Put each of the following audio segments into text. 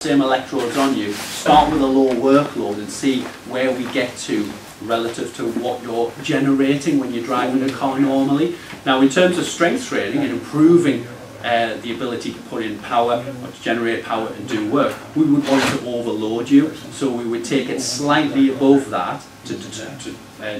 same electrodes on you, start with a low workload and see where we get to relative to what you're generating when you're driving a car normally. Now in terms of strength training and improving the ability to put in power, or to generate power and do work, we would want to overload you, so we would take it slightly above that to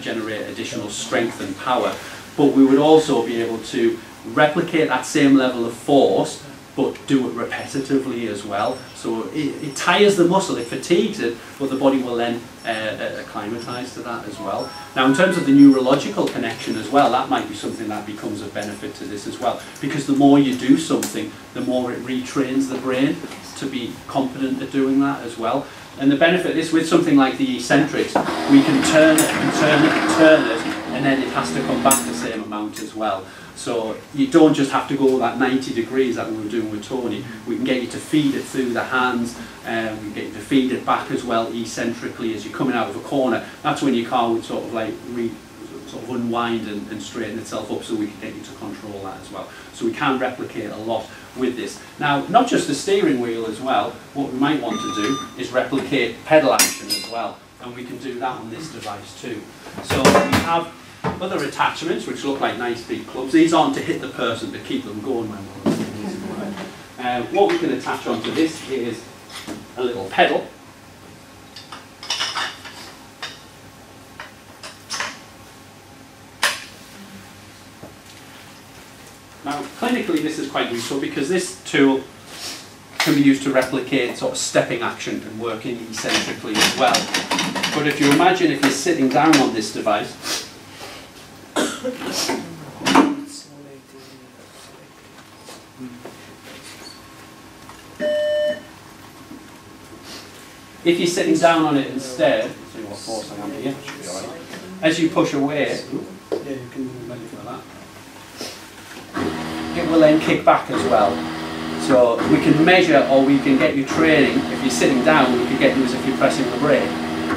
generate additional strength and power, but we would also be able to replicate that same level of force but do it repetitively as well. So it tires the muscle, it fatigues it, but the body will then acclimatise to that as well. Now in terms of the neurological connection as well, that might be something that becomes of benefit to this as well, because the more you do something, the more it retrains the brain to be competent at doing that as well. And the benefit is with something like the eccentrics, we can turn it and turn it and turn it, and then it has to come back the same amount as well. So you don't just have to go that 90 degrees that we were doing with Tony. We can get you to feed it through the hands, we can get you to feed it back as well eccentrically as you're coming out of a corner. That's when your car would sort of like unwind and straighten itself up, so we can get you to control that as well. So we can replicate a lot with this. Now, not just the steering wheel as well, what we might want to do is replicate pedal action as well, and we can do that on this device too. So we have other attachments which look like nice big clubs. These aren't to hit the person, but keep them going when we're using. What we can attach onto this is a little pedal. Now, clinically this is quite useful because this tool can be used to replicate sort of stepping action and working eccentrically as well. But if you imagine if you're sitting down on this device, if you're sitting down on it instead, let's see what force I am here, should be alright. As you push away, yeah, you can like that. It will then kick back as well. So we can measure, or we can get you training. If you're sitting down, we can get you as if you're pressing the brake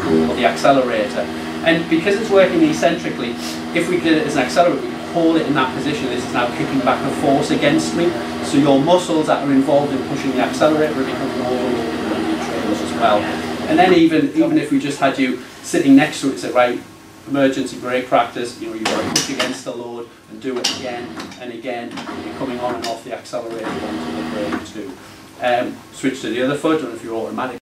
or the accelerator. And because it's working eccentrically, if we did it as an accelerator, we can hold it in that position. This is now kicking back a force against me. So your muscles that are involved in pushing the accelerator will become more overloaded on your trainers as well. And then even if we just had you sitting next to it, say, right, emergency brake practice, you know, you've got to push against the load and do it again and again. You're coming on and off the accelerator onto the brake too. Switch to the other foot, or if you're automatic.